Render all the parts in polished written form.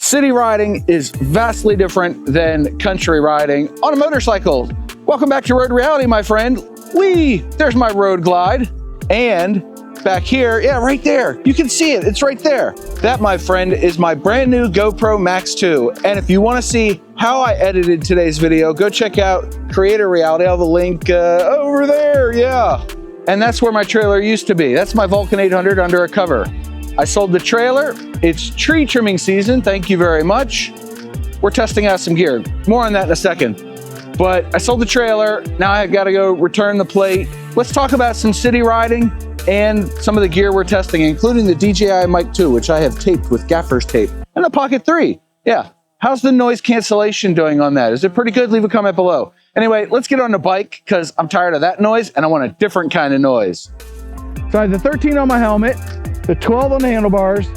City riding is vastly different than country riding on a motorcycle. Welcome back to Road Reality, my friend. Whee! There's my road glide. And back here, yeah, right there. You can see it, it's right there. That, my friend, is my brand new GoPro Max 2. And if you wanna see how I edited today's video, go check out Creator Reality. I'll have a link over there, yeah. And that's where my trailer used to be. That's my Vulcan 800 under a cover. I sold the trailer. It's tree trimming season, thank you very much. We're testing out some gear. More on that in a second. But I sold the trailer, now I gotta go return the plate. Let's talk about some city riding and some of the gear we're testing, including the DJI Mic 2, which I have taped with gaffer's tape, and the Pocket 3. Yeah, how's the noise cancellation doing on that? Is it pretty good? Leave a comment below. Anyway, let's get on the bike because I'm tired of that noise and I want a different kind of noise. So I have the 13 on my helmet, the 12 on the handlebars,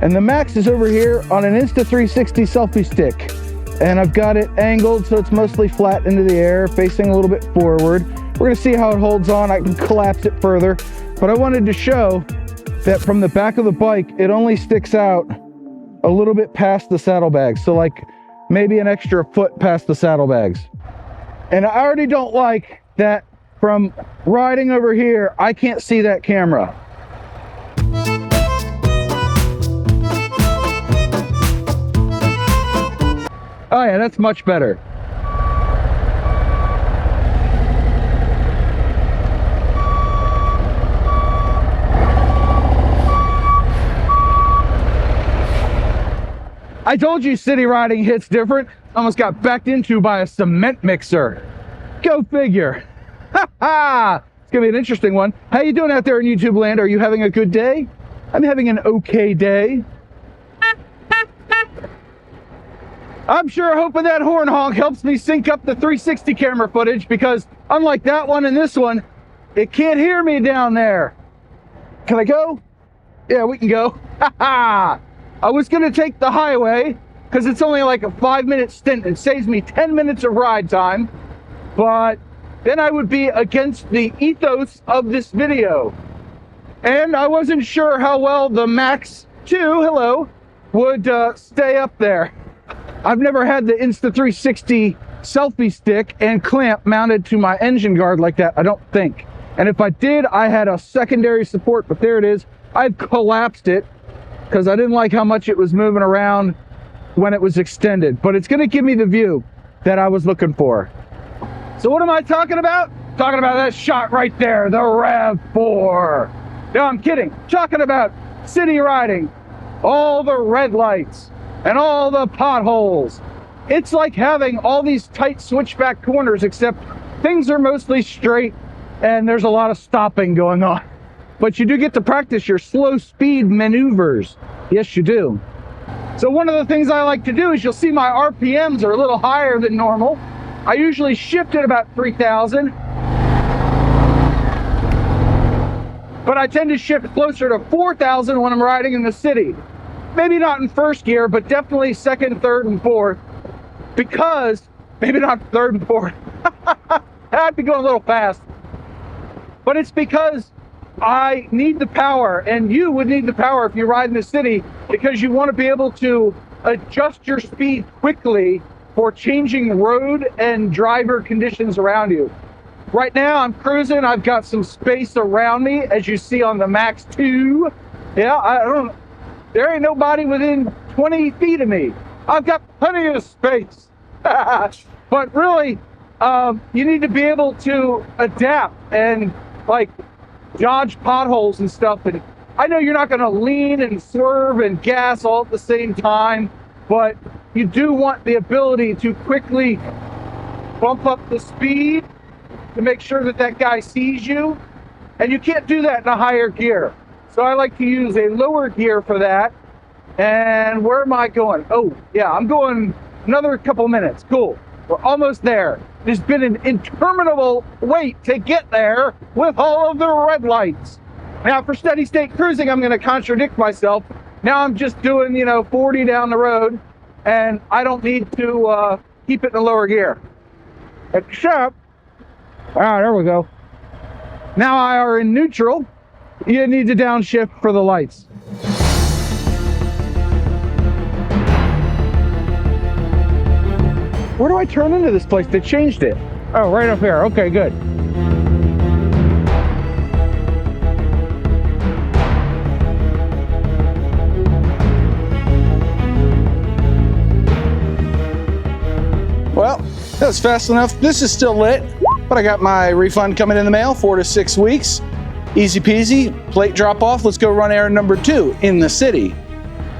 and the Max is over here on an Insta360 selfie stick. And I've got it angled so it's mostly flat into the air, facing a little bit forward. We're gonna see how it holds on. I can collapse it further. But I wanted to show that from the back of the bike, it only sticks out a little bit past the saddlebags. So like maybe an extra foot past the saddlebags. And I already don't like that from riding over here, I can't see that camera. Oh yeah, that's much better. I told you city riding hits different. Almost got backed into by a cement mixer. Go figure. Ha ha! It's gonna be an interesting one. How you doing out there in YouTube land? Are you having a good day? I'm having an okay day. I'm sure hoping that horn honk helps me sync up the 360 camera footage because unlike that one and this one, it can't hear me down there. Can I go? Yeah, we can go. Ha ha! I was gonna take the highway because it's only like a 5-minute stint and saves me 10 minutes of ride time, but then I would be against the ethos of this video. And I wasn't sure how well the Max 2, hello, would stay up there. I've never had the Insta360 selfie stick and clamp mounted to my engine guard like that, I don't think. And if I did, I had a secondary support, but there it is. I've collapsed it because I didn't like how much it was moving around when it was extended. But it's gonna give me the view that I was looking for. So what am I talking about? Talking about that shot right there, the RAV4. No, I'm kidding. Talking about city riding, all the red lights, and all the potholes. It's like having all these tight switchback corners, except things are mostly straight and there's a lot of stopping going on. But you do get to practice your slow speed maneuvers. Yes, you do. So one of the things I like to do is you'll see my RPMs are a little higher than normal. I usually shift at about 3,000. But I tend to shift closer to 4,000 when I'm riding in the city. Maybe not in first gear, but definitely second, third, and fourth. Because, maybe not third and fourth. I'd be going a little fast. But it's because I need the power, and you would need the power if you ride in the city, because you want to be able to adjust your speed quickly for changing road and driver conditions around you. Right now, I'm cruising. I've got some space around me, as you see on the Max 2. Yeah, there ain't nobody within 20 feet of me. I've got plenty of space. But really, you need to be able to adapt and like dodge potholes and stuff. And I know you're not gonna lean and swerve and gas all at the same time, but you do want the ability to quickly bump up the speed to make sure that that guy sees you. And you can't do that in a higher gear. So I like to use a lower gear for that. And where am I going? Oh, yeah, I'm going another couple minutes. Cool. We're almost there. It's been an interminable wait to get there with all of the red lights. Now, for steady state cruising, I'm going to contradict myself. Now I'm just doing, 40 down the road, and I don't need to keep it in a lower gear. Except, there we go. Now I are in neutral. You need to downshift for the lights. Where do I turn into this place? They changed it. Oh, right up here. Okay, good. Well, that was fast enough. This is still lit, but I got my refund coming in the mail, 4 to 6 weeks. Easy peasy, plate drop off. Let's go run errand number 2 in the city.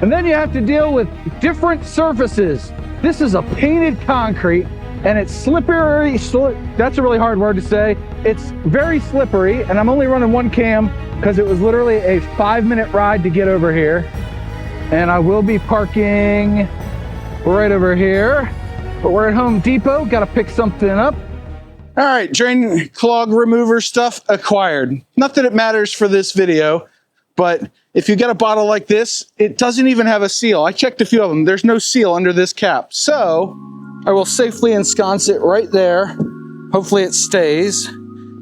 And then you have to deal with different surfaces. This is a painted concrete and it's slippery. That's a really hard word to say. It's very slippery, and I'm only running one cam because it was literally a 5-minute ride to get over here. And I will be parking right over here. But we're at Home Depot, gotta pick something up. All right, drain clog remover stuff acquired. Not that it matters for this video, but if you get a bottle like this, it doesn't even have a seal. I checked a few of them. There's no seal under this cap. So I will safely ensconce it right there. Hopefully it stays.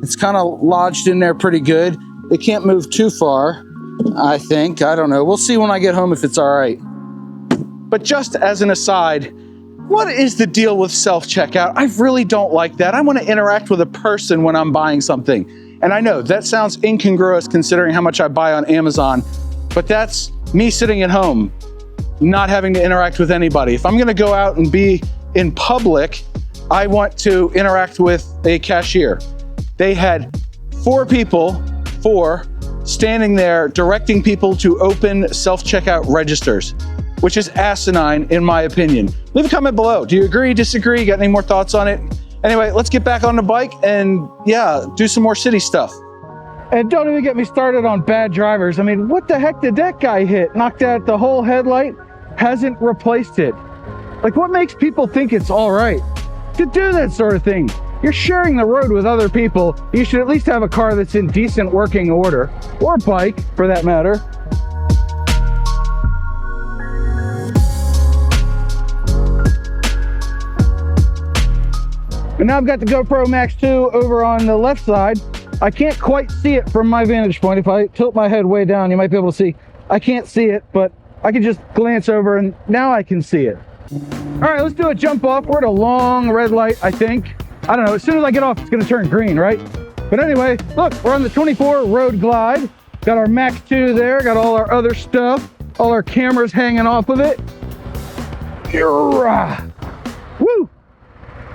It's kind of lodged in there pretty good. It can't move too far, I think. I don't know. We'll see when I get home if it's all right. But just as an aside, what is the deal with self-checkout? I really don't like that. I want to interact with a person when I'm buying something. And I know that sounds incongruous considering how much I buy on Amazon, but that's me sitting at home, not having to interact with anybody. If I'm going to go out and be in public, I want to interact with a cashier. They had 4 people, standing there directing people to open self-checkout registers, which is asinine in my opinion. Leave a comment below. Do you agree, disagree? Got any more thoughts on it? Anyway, let's get back on the bike and yeah, do some more city stuff. And don't even get me started on bad drivers. I mean, what the heck did that guy hit? Knocked out the whole headlight, hasn't replaced it. Like, what makes people think it's all right to do that sort of thing? You're sharing the road with other people. You should at least have a car that's in decent working order, or bike for that matter. And now I've got the GoPro Max 2 over on the left side. I can't quite see it from my vantage point. If I tilt my head way down, you might be able to see. I can't see it, but I can just glance over and now I can see it. All right, let's do a jump off. We're at a long red light, I think. I don't know, as soon as I get off, it's gonna turn green, right? But anyway, look, we're on the 24 Road Glide. Got our Max 2 there, got all our other stuff, all our cameras hanging off of it. Woo!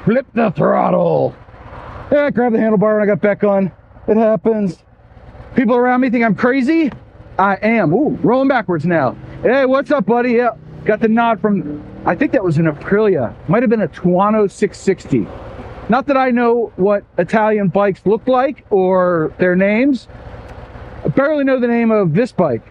Flip the throttle. Yeah, I grabbed the handlebar and I got back on. It happens. People around me think I'm crazy. I am. Ooh, rolling backwards now. Hey, what's up, buddy? Yeah, got the nod from, I think that was an Aprilia. Might have been a Tuono 660. Not that I know what Italian bikes look like or their names. I barely know the name of this bike.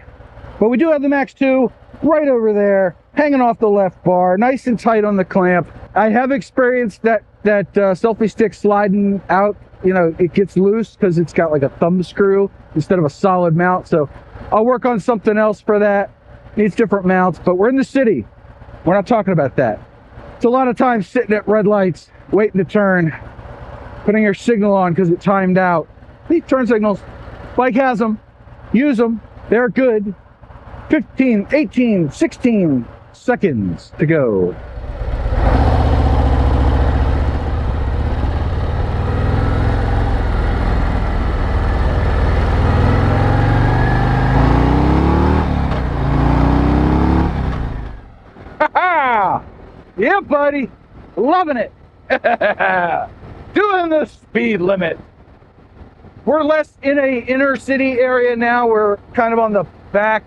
But we do have the Max 2 right over there, hanging off the left bar, nice and tight on the clamp. I have experienced that selfie stick sliding out. You know, it gets loose because it's got like a thumb screw instead of a solid mount. So I'll work on something else for that. Needs different mounts, but we're in the city. We're not talking about that. It's a lot of times sitting at red lights, waiting to turn, putting your signal on because it timed out. These turn signals, bike has them, use them, they're good. 15, 18, 16 seconds to go. Yeah, buddy, loving it. Doing the speed limit. We're less in a inner city area now. We're kind of on the back,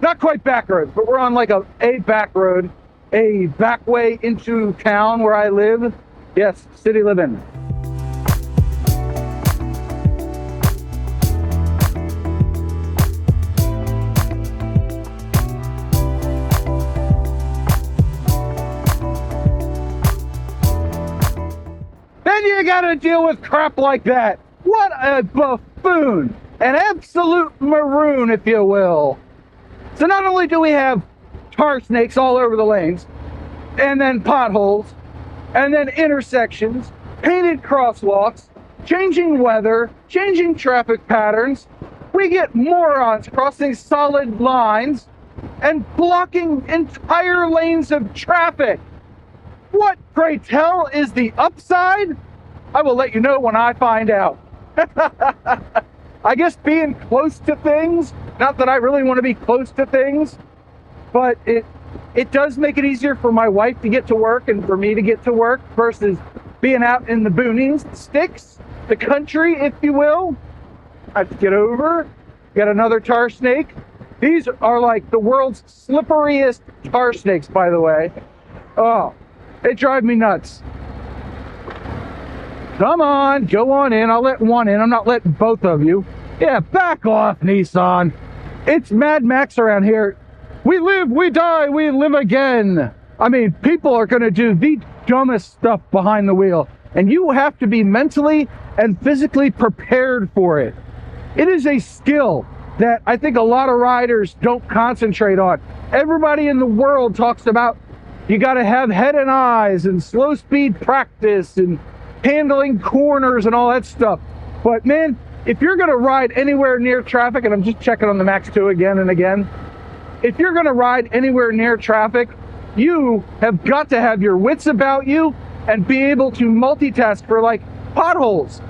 not quite back road, but we're on like a back road, a back way into town where I live. Yes, city living. Then you gotta deal with crap like that. What a buffoon. An absolute maroon, if you will. So not only do we have tar snakes all over the lanes, and then potholes, and then intersections, painted crosswalks, changing weather, changing traffic patterns, we get morons crossing solid lines and blocking entire lanes of traffic. What, pray tell, is the upside? I will let you know when I find out. I guess being close to things, not that I really want to be close to things, but it does make it easier for my wife to get to work and for me to get to work versus being out in the boonies, the sticks, the country, if you will. I have to get over. Got another tar snake. These are like the world's slipperiest tar snakes, by the way. Oh, they drive me nuts. Come on, go on in. I'll let one in. I'm not letting both of you. Yeah, back off, Nissan. It's Mad Max around here. We live, we die, we live again. I mean, people are going to do the dumbest stuff behind the wheel, and you have to be mentally and physically prepared for it. It is a skill that I think a lot of riders don't concentrate on. Everybody in the world talks about you got to have head and eyes and slow speed practice and handling corners and all that stuff. But man, if you're going to ride anywhere near traffic, and I'm just checking on the Max 2 again and again, if you're going to ride anywhere near traffic, you have got to have your wits about you and be able to multitask for like potholes.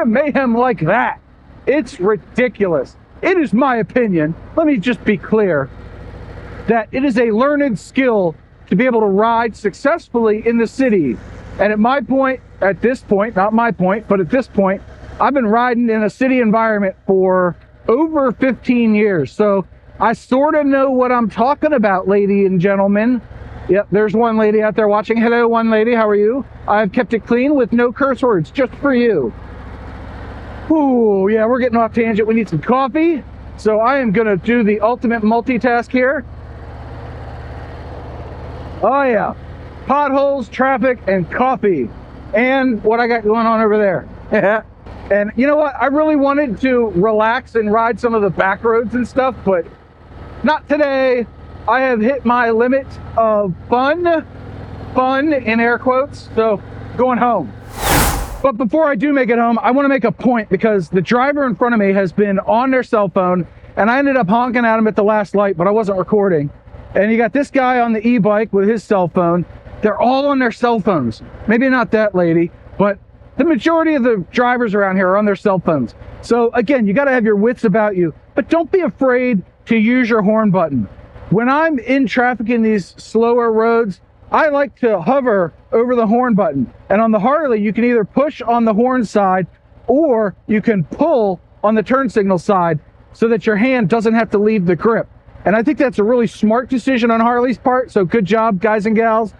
Mayhem like that. It's ridiculous. It is my opinion, let me just be clear, that it is a learned skill to be able to ride successfully in the city. And at this point, not my point, but at this point, I've been riding in a city environment for over 15 years. So I sort of know what I'm talking about, ladies and gentlemen. Yep, there's one lady out there watching. Hello, one lady, how are you? I've kept it clean with no curse words, just for you. Ooh, yeah, we're getting off tangent. We need some coffee. So I am gonna do the ultimate multitask here. Oh yeah, potholes, traffic, and coffee. And what I got going on over there. And you know what? I really wanted to relax and ride some of the back roads and stuff, but not today. I have hit my limit of fun in air quotes, so going home. But before I do make it home, I want to make a point because the driver in front of me has been on their cell phone and I ended up honking at him at the last light, but I wasn't recording. And you got this guy on the e-bike with his cell phone. They're all on their cell phones. Maybe not that lady, but the majority of the drivers around here are on their cell phones. So again, you got to have your wits about you, but don't be afraid to use your horn button. When I'm in traffic in these slower roads, I like to hover over the horn button. And on the Harley, you can either push on the horn side or you can pull on the turn signal side so that your hand doesn't have to leave the grip. And I think that's a really smart decision on Harley's part. So good job, guys and gals.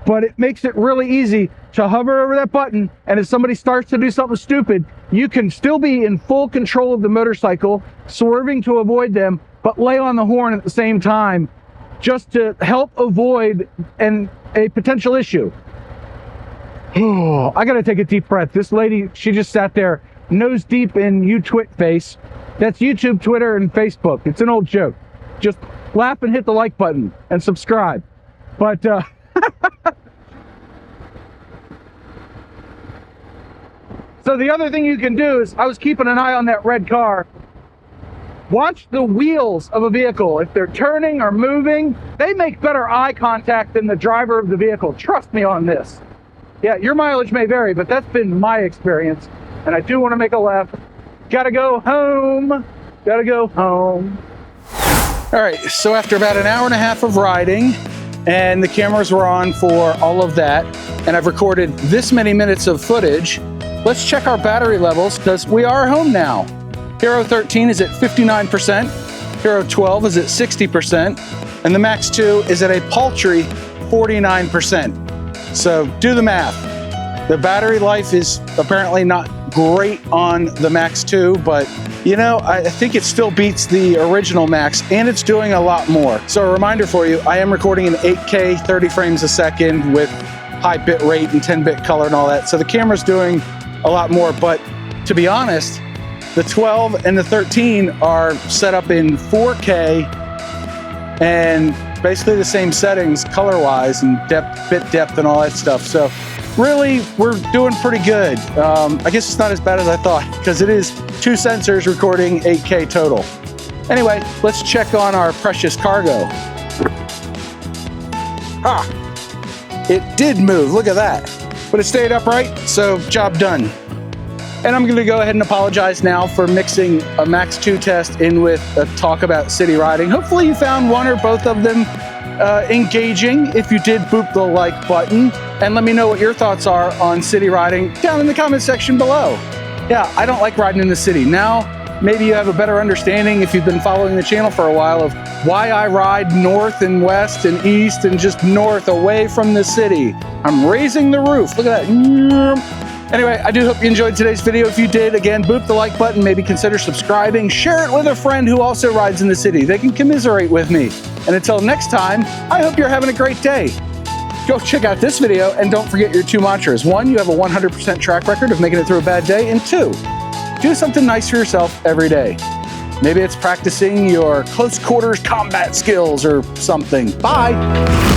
But it makes it really easy to hover over that button. And if somebody starts to do something stupid, you can still be in full control of the motorcycle, swerving to avoid them, but lay on the horn at the same time just to help avoid a potential issue. I gotta take a deep breath. This lady, she just sat there nose deep in you-twit face. That's YouTube, Twitter, and Facebook. It's an old joke. Just laugh and hit the like button and subscribe. But so the other thing you can do is, I was keeping an eye on that red car. Watch the wheels of a vehicle. If they're turning or moving, they make better eye contact than the driver of the vehicle. Trust me on this. Yeah, your mileage may vary, but that's been my experience. And I do want to make a left. Gotta go home. Gotta go home. All right, so after about an hour and a half of riding, and the cameras were on for all of that, and I've recorded this many minutes of footage, let's check our battery levels because we are home now. Hero 13 is at 59%, Hero 12 is at 60%, and the Max 2 is at a paltry 49%. So do the math. The battery life is apparently not great on the Max 2, but you know, I think it still beats the original Max, and it's doing a lot more. So a reminder for you, I am recording in 8K, 30 frames a second with high bit rate and 10-bit color and all that. So the camera's doing a lot more, but to be honest, the 12 and the 13 are set up in 4K and basically the same settings color-wise and bit depth and all that stuff. So really, we're doing pretty good. I guess it's not as bad as I thought because it is 2 sensors recording 8K total. Anyway, let's check on our precious cargo. it did move. Look at that. But it stayed upright, so job done. And I'm gonna go ahead and apologize now for mixing a Max 2 test in with a talk about city riding. Hopefully you found one or both of them engaging. If you did, boop the like button and let me know what your thoughts are on city riding down in the comment section below. Yeah, I don't like riding in the city. Now, maybe you have a better understanding if you've been following the channel for a while of why I ride north and west and east and just north away from the city. I'm raising the roof. Look at that. Anyway, I do hope you enjoyed today's video. If you did, again, boop the like button, maybe consider subscribing, share it with a friend who also rides in the city. They can commiserate with me. And until next time, I hope you're having a great day. Go check out this video and don't forget your 2 mantras. 1, you have a 100% track record of making it through a bad day. And 2, do something nice for yourself every day. Maybe it's practicing your close quarters combat skills or something. Bye.